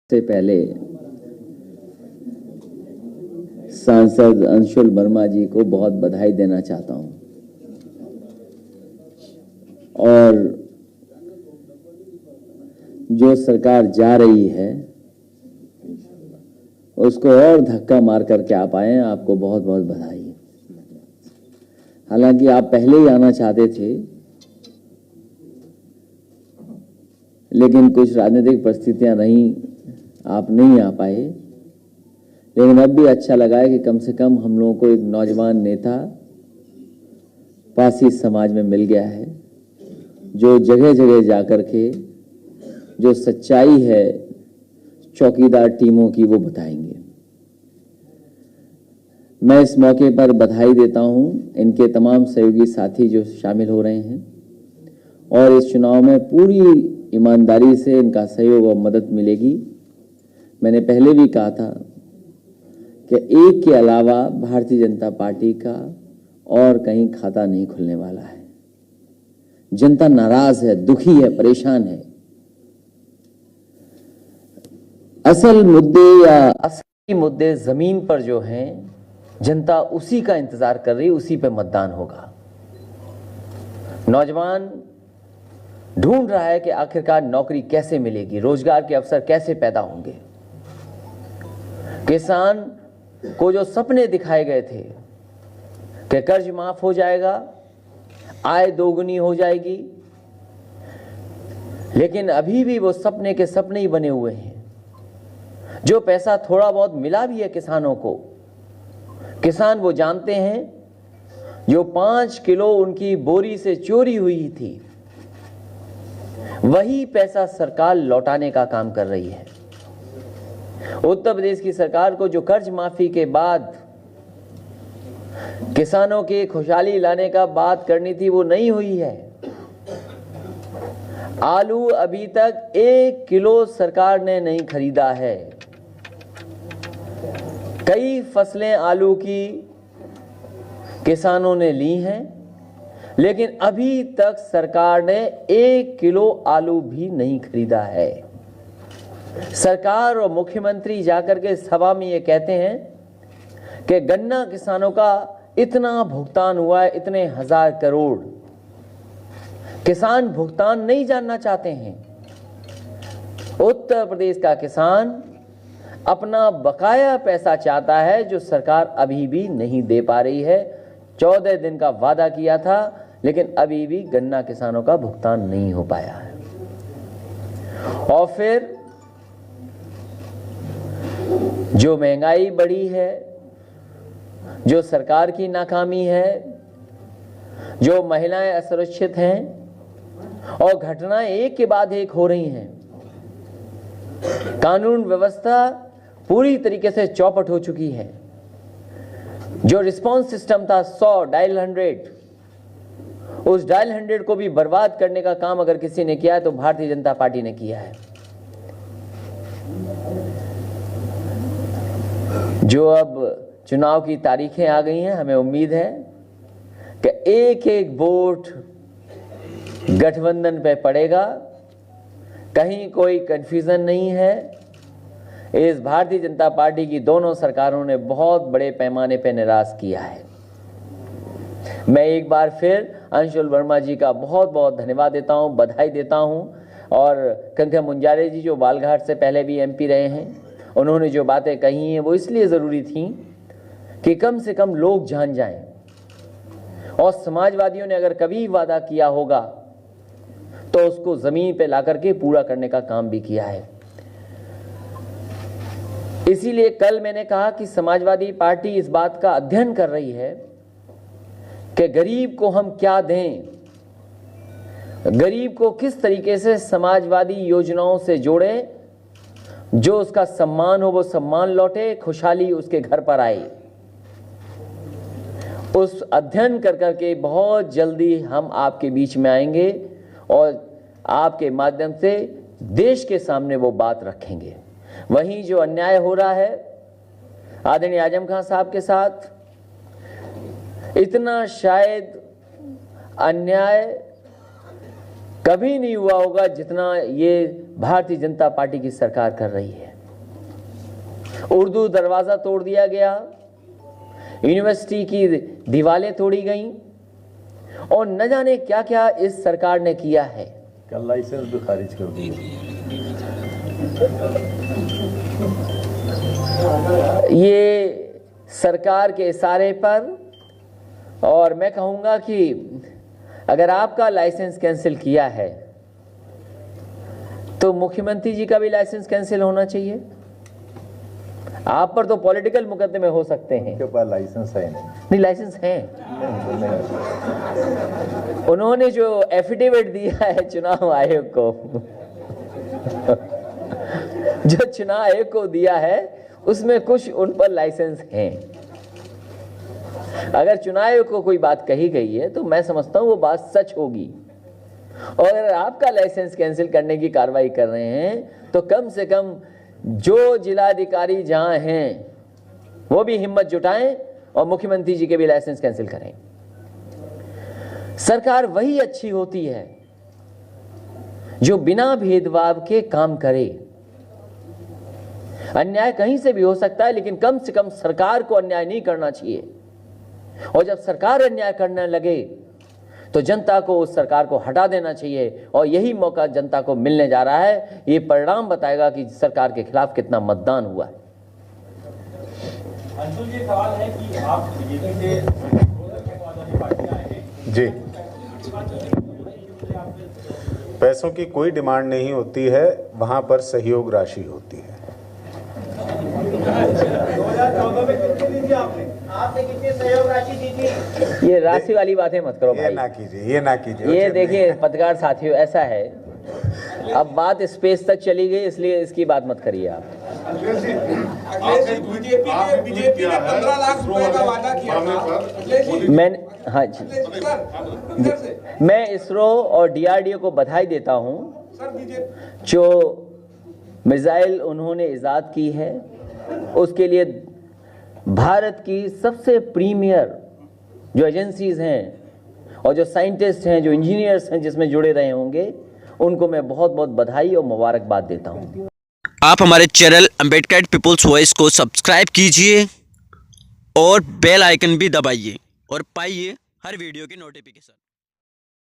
से पहले सांसद अंशुल वर्मा जी को बहुत बधाई देना चाहता हूं और जो सरकार जा रही है उसको और धक्का मार करके आप आए हैं, आपको बहुत बहुत बधाई। हालांकि आप पहले ही आना चाहते थे, लेकिन कुछ राजनीतिक परिस्थितियां रहीं, आप नहीं आ पाए। लेकिन अब भी अच्छा लगा है कि कम से कम हम लोगों को एक नौजवान नेता पासी समाज में मिल गया है, जो जगह जगह जाकर के जो सच्चाई है चौकीदार टीमों की वो बताएंगे। मैं इस मौके पर बधाई देता हूं इनके तमाम सहयोगी साथी जो शामिल हो रहे हैं और इस चुनाव में पूरी ईमानदारी से इनका सहयोग और मदद मिलेगी। मैंने पहले भी कहा था कि एक के अलावा भारतीय जनता पार्टी का और कहीं खाता नहीं खुलने वाला है। जनता नाराज है, दुखी है, परेशान है। असल मुद्दे या असली मुद्दे जमीन पर जो हैं, जनता उसी का इंतजार कर रही, उसी पे मतदान होगा। नौजवान ढूंढ रहा है कि आखिरकार नौकरी कैसे मिलेगी, रोजगार के अवसर कैसे पैदा होंगे। किसान को जो सपने दिखाए गए थे कि कर्ज माफ हो जाएगा, आय दोगुनी हो जाएगी, लेकिन अभी भी वो सपने के सपने ही बने हुए हैं। जो पैसा थोड़ा बहुत मिला भी है किसानों को, किसान वो जानते हैं जो 5 किलो उनकी बोरी से चोरी हुई थी, वही पैसा सरकार लौटाने का काम कर रही है। उत्तर प्रदेश की सरकार को जो कर्ज माफी के बाद किसानों की खुशहाली लाने का बात करनी थी, वो नहीं हुई है। आलू अभी तक 1 किलो सरकार ने नहीं खरीदा है। कई फसलें आलू की किसानों ने ली हैं, लेकिन अभी तक सरकार ने 1 किलो आलू भी नहीं खरीदा है। सरकार और मुख्यमंत्री जाकर के सभा में ये कहते हैं कि गन्ना किसानों का इतना भुगतान हुआ है, इतने 1000 करोड़। किसान भुगतान नहीं जानना चाहते हैं। उत्तर प्रदेश का किसान अपना बकाया पैसा चाहता है, जो सरकार अभी भी नहीं दे पा रही है। 14 दिन का वादा किया था, लेकिन अभी भी गन्ना किसानों का भुगतान नहीं हो पाया है। और फिर जो महंगाई बढ़ी है, जो सरकार की नाकामी है, जो महिलाएं असुरक्षित हैं और घटनाएं एक के बाद एक हो रही हैं। कानून व्यवस्था पूरी तरीके से चौपट हो चुकी है। जो रिस्पांस सिस्टम था 100 डायल 100, उस डायल 100 को भी बर्बाद करने का काम अगर किसी ने किया है तो भारतीय जनता पार्टी ने किया है। जो अब चुनाव की तारीखें आ गई हैं, हमें उम्मीद है कि एक एक वोट गठबंधन पे पड़ेगा। कहीं कोई कंफ्यूजन नहीं है। इस भारतीय जनता पार्टी की दोनों सरकारों ने बहुत बड़े पैमाने पे निराश किया है। मैं एक बार फिर अंशुल वर्मा जी का बहुत बहुत धन्यवाद देता हूं, बधाई देता हूं। और कंकड़ मुंजारे जी जो बालघाट से पहले भी एमपी रहे हैं, उन्होंने जो बातें कही हैं वो इसलिए ज़रूरी थी कि कम से कम लोग जान जाएं। और समाजवादियों ने अगर कभी वादा किया होगा तो उसको ज़मीन पे ला करके पूरा करने का काम भी किया है। इसीलिए कल मैंने कहा कि समाजवादी पार्टी इस बात का अध्ययन कर रही है कि गरीब को हम क्या दें, गरीब को किस तरीके से समाजवादी योजनाओं से जोड़ें, जो उसका सम्मान हो वो सम्मान लौटे, खुशहाली उसके घर पर आए। उस अध्ययन कर करके बहुत जल्दी हम आपके बीच में आएंगे और आपके माध्यम से देश के सामने वो बात रखेंगे। वहीं जो अन्याय हो रहा है आदरणीय आजम खान साहब के साथ, इतना शायद अन्याय कभी नहीं हुआ होगा जितना ये भारतीय जनता पार्टी की सरकार कर रही है। उर्दू दरवाज़ा तोड़ दिया गया, यूनिवर्सिटी की दीवारें तोड़ी गईं और न जाने क्या क्या इस सरकार ने किया है। क्या लाइसेंस भी खारिज कर दिए। ये सरकार के इशारे पर, और मैं कहूँगा कि अगर आपका लाइसेंस कैंसिल किया है तो मुख्यमंत्री जी का भी लाइसेंस कैंसिल होना चाहिए। आप पर तो पॉलिटिकल मुकदमे हो सकते हैं। के पास लाइसेंस है नहीं, लाइसेंस है। उन्होंने जो एफिडेविट दिया है चुनाव आयोग को जो चुनाव आयोग को दिया है उसमें कुछ उन पर लाइसेंस हैं। अगर चुनाव आयोग को कोई बात कही गई है तो मैं समझता हूं वो बात सच होगी। और अगर आपका लाइसेंस कैंसिल करने की कार्रवाई कर रहे हैं तो कम से कम जो जिलाधिकारी जहां हैं वो भी हिम्मत जुटाएं और मुख्यमंत्री जी के भी लाइसेंस कैंसिल करें। सरकार वही अच्छी होती है जो बिना भेदभाव के काम करे। अन्याय कहीं से भी हो सकता है, लेकिन कम से कम सरकार को अन्याय नहीं करना चाहिए। और जब सरकार अन्याय करने लगे तो जनता को उस सरकार को हटा देना चाहिए, और यही मौका जनता को मिलने जा रहा है। ये परिणाम बताएगा कि सरकार के खिलाफ कितना मतदान हुआ है। अंशुल जी, सवाल है कि आप बीजेपी से जी, पैसों की कोई डिमांड नहीं होती है, वहां पर सहयोग राशि होती है। 2014 में कितनी दी थी आपने कितनी सहयोग राशि दी थी? ये राशि वाली बातें मत करो भाई। ये ना कीजिए। ये देखिए पत्रकार साथियों, ऐसा है, अब बात स्पेस तक चली गई, इसलिए इसकी बात मत करिए आप। बीजेपी ने 15 लाख रुपए का वादा किया था। मैं, हाँ जी, मैं इसरो और डीआरडीओ को बधाई देता हूँ जो मिसाइल उन्होंने इजाद की है। उसके लिए भारत की सबसे प्रीमियर जो एजेंसीज हैं और जो साइंटिस्ट हैं, जो इंजीनियर्स हैं जिसमें जुड़े रहे होंगे, उनको मैं बहुत बहुत बधाई और मुबारकबाद देता हूं। आप हमारे चैनल अंबेडकर पीपल्स वॉइस को सब्सक्राइब कीजिए और बेल आइकन भी दबाइए और पाइए हर वीडियो की नोटिफिकेशन।